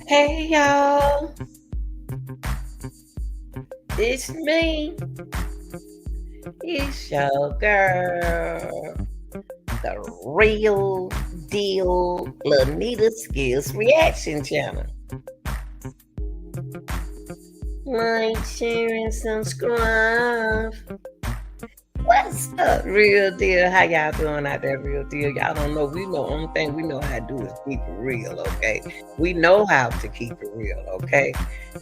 Hey y'all, it's me. It's your girl, the real deal Lanita Skills Reaction Channel. Like, share, and subscribe. What's up, real deal? How y'all doing out there, real deal? Y'all don't know. We know only thing we know how to do is keep it real, okay? We know how to keep it real, okay?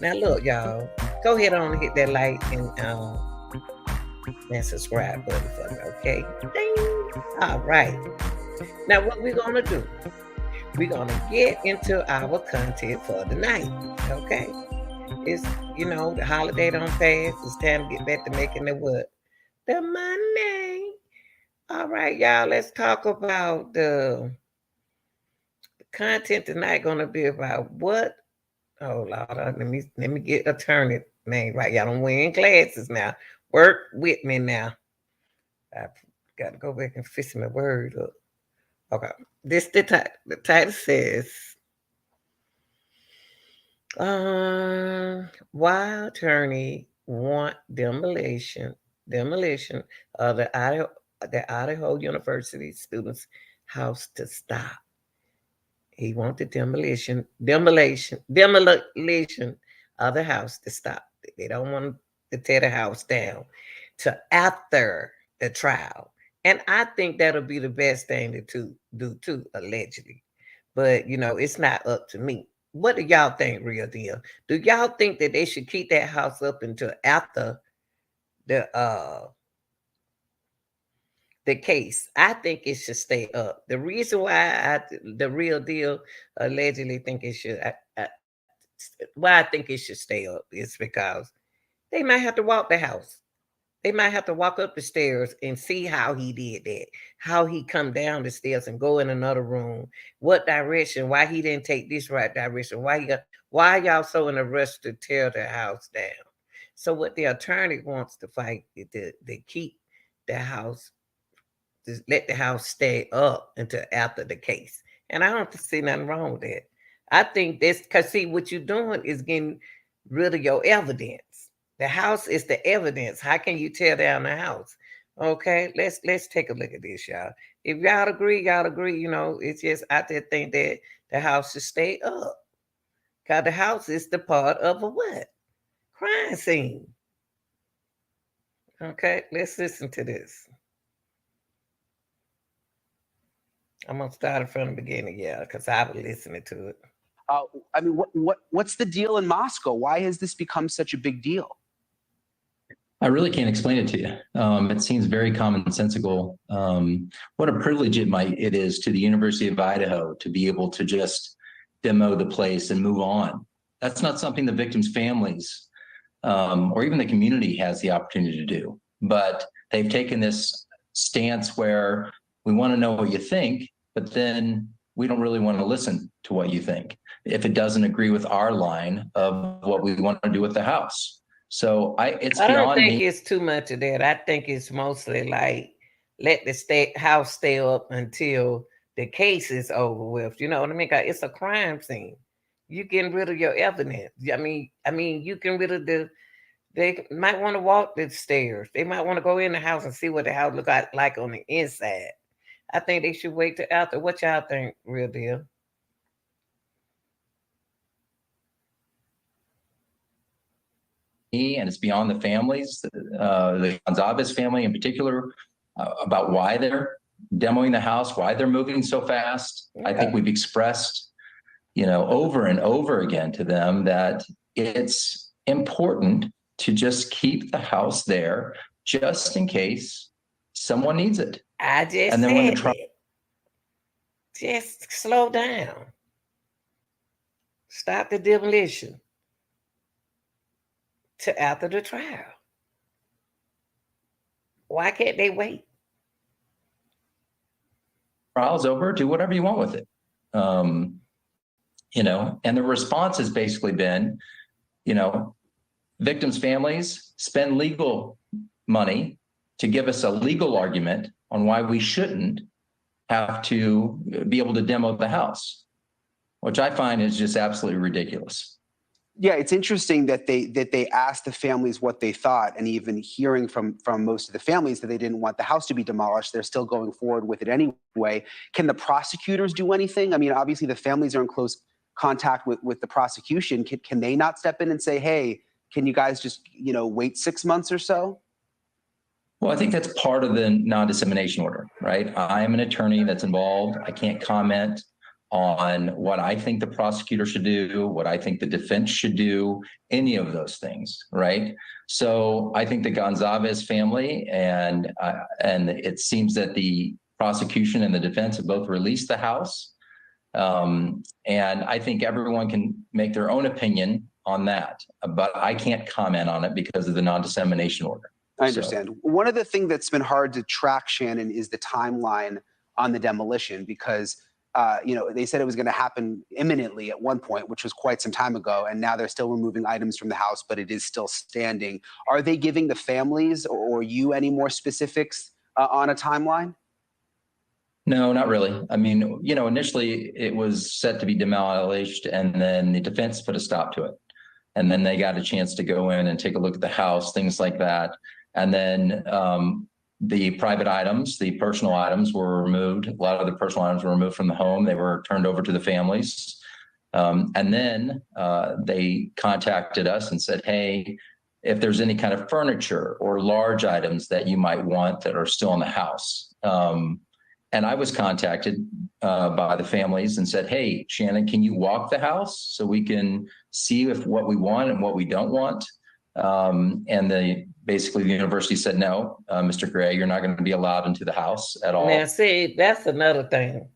Now look, y'all, go ahead on and hit that like and subscribe button for me, okay? Ding. All right. Now what we're gonna do? We're gonna get into our content for the night, okay? It's the holiday don't pass. It's time to get back to making the what? The money. All right, y'all. Let's talk about the content tonight. Gonna be about what? Oh Lord, let me get attorney name right. Y'all don't wearing glasses now. Work with me now. I got to go back and fix my word up. Okay, this the title says, why attorney want demolition of the Idaho University students' house to stop. He wanted demolition of the house to stop. They don't want to tear the house down to after the trial. And I think that'll be the best thing to do too, allegedly. But it's not up to me. What do y'all think, real deal? Do y'all think that they should keep that house up until after the the case? I think it should stay up. The reason why the real deal allegedly think it should, why I think it should stay up is because they might have to walk the house. They might have to walk up the stairs and see how he did that, how he come down the stairs and go in another room, what direction, why he didn't take this right direction, why y'all so in a rush to tear the house down. So what the attorney wants to fight is to keep the house, just let the house stay up until after the case. And I don't see nothing wrong with that. I think this because see what you're doing is getting rid of your evidence. The house is the evidence. How can you tear down the house? Okay, let's take a look at this, y'all. If y'all agree, y'all agree. It's just I just think that the house should stay up. Cause the house is the part of a what? Crime scene. Okay, let's listen to this. I'm gonna start it from the beginning, yeah, because I was listening to it. I mean, what's the deal in Moscow? Why has this become such a big deal? I really can't explain it to you. It seems very commonsensical. What a privilege it is to the University of Idaho to be able to just demo the place and move on. That's not something the victims' families or even the community has the opportunity to do. But they've taken this stance where we want to know what you think, but then we don't really want to listen to what you think if it doesn't agree with our line of what we want to do with the house. So it's I don't beyond think me. it's too much of that. I think it's mostly like let the house stay up until the case is over with. You know what I mean? 'Cause it's a crime scene. You getting rid of your evidence. I mean, you can rid of the. They might want to walk the stairs. They might want to go in the house and see what the house look like on the inside. I think they should wait till after. What y'all think, real deal? And it's beyond the families, the Gonzalez family in particular, about why they're demoing the house, why they're moving so fast. Yeah. I think we've expressed, over and over again to them that it's important to just keep the house there just in case someone needs it. I just And then when the said trial, that. Just slow down. Stop the demolition to after the trial. Why can't they wait? trial's over, do whatever you want with it. And the response has basically been, you know, victims' families spend legal money to give us a legal argument on why we shouldn't have to be able to demo the house. which I find is just absolutely ridiculous. Yeah, it's interesting that they asked the families what they thought, and even hearing from most of the families that they didn't want the house to be demolished, they're still going forward with it anyway. Can the prosecutors do anything? I mean, obviously the families are in close contact with the prosecution. Can they not step in and say, hey, can you guys just wait 6 months or so? Well, I think that's part of the non-dissemination order, right? I am an attorney that's involved. I can't comment on what I think the prosecutor should do, what I think the defense should do, any of those things, right? So I think the Gonzalez family and it seems that the prosecution and the defense have both released the house. And I think everyone can make their own opinion on that, but I can't comment on it because of the non-dissemination order. I understand. So, one of the things that's been hard to track, Shannon, is the timeline on the demolition, because they said it was going to happen imminently at one point, which was quite some time ago, and now they're still removing items from the house, but it is still standing. Are they giving the families or you any more specifics on a timeline? No, not really. I mean, initially it was set to be demolished, and then the defense put a stop to it. And then they got a chance to go in and take a look at the house, things like that. And then the private items, the personal items were removed. A lot of the personal items were removed from the home. They were turned over to the families. And then they contacted us and said, hey, if there's any kind of furniture or large items that you might want that are still in the house. And I was contacted by the families and said, hey, Shannon, can you walk the house so we can see if what we want and what we don't want? And basically the university said, no, Mr. Gray, you're not going to be allowed into the house at all. Now, see, that's another thing.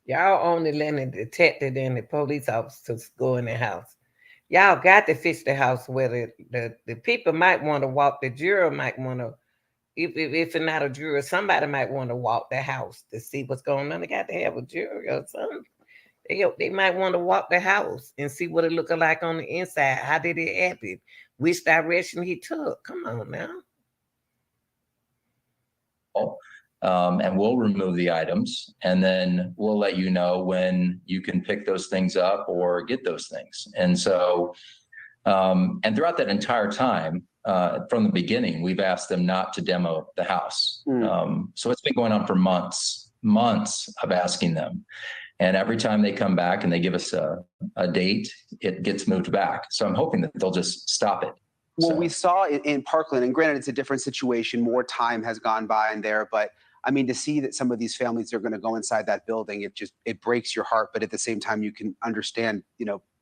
Y'all only letting the detective and the police officers go in the house. Y'all got to fix the house where the people might want to walk, the juror might want to, if it's not a juror, somebody might want to walk the house to see what's going on. They got to have a jury or something. They might want to walk the house and see what it looked like on the inside. How did it happen? Which direction he took? Come on now. And we'll remove the items, and then we'll let you know when you can pick those things up or get those things. And so, and throughout that entire time, from the beginning, we've asked them not to demo the house. So it's been going on for months of asking them. And every time they come back and they give us a date, it gets moved back. So I'm hoping that they'll just stop it. Well, we saw in Parkland, and granted, it's a different situation. More time has gone by in there, but I mean, to see that some of these families are going to go inside that building, it breaks your heart. But at the same time, you can understand,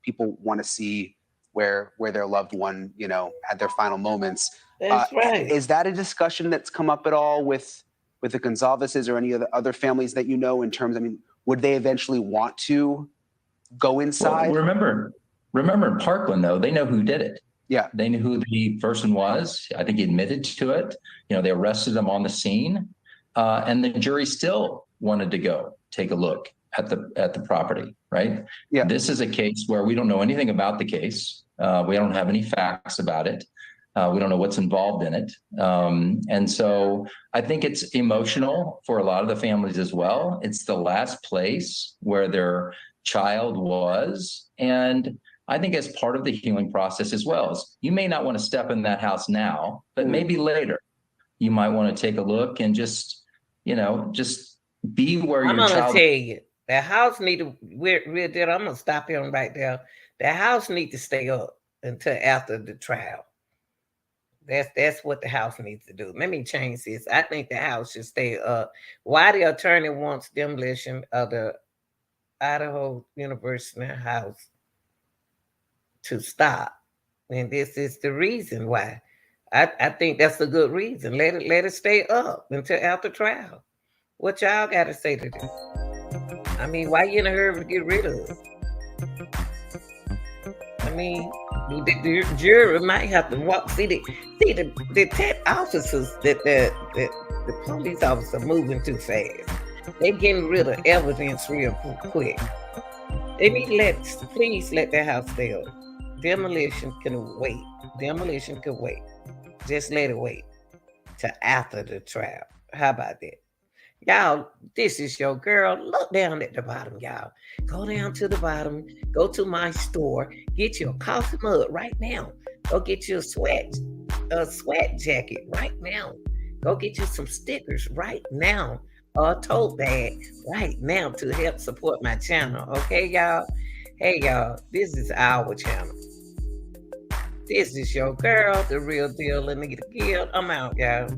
people want to see where their loved one, had their final moments. That's right. Is that a discussion that's come up at all with the Gonzalez's or any of the other families that in terms, I mean, would they eventually want to go inside? Well, remember in Parkland, though, they know who did it. Yeah. They knew who the person was. I think he admitted to it. They arrested him on the scene. And the jury still wanted to go take a look at the property, right? Yeah. This is a case where we don't know anything about the case. We don't have any facts about it. We don't know what's involved in it. And so I think it's emotional for a lot of the families as well. It's the last place where their child was. And I think as part of the healing process as well, is you may not want to step in that house now, but maybe later you might want to take a look and just be where your child. I'm going to tell you, the house need to, I'm going to stop him right there. The house need to stay up until after the trial. That's what the house needs to do. Let me change this. I think the house should stay up. Why the attorney wants demolition of the Idaho University house to stop, and this is the reason why. I think that's a good reason. Let it stay up until after trial. What y'all got to say to this? I mean, why you in a hurry to get rid of it? I mean, the jury might have to walk. See the 10 officers that the police officers are moving too fast. They getting rid of evidence real quick. They need please let the house stay up. Demolition can wait. Demolition can wait. Just let it wait till after the trial. How about that? Y'all, this is your girl. Look down at the bottom, y'all. Go down to the bottom. Go to my store. Get you a coffee mug right now. Go get you a sweat jacket right now. Go get you some stickers right now. A tote bag right now to help support my channel. Okay, y'all? Hey, y'all. This is our channel. This is your girl, the real deal. Let me get a guild. I'm out, y'all.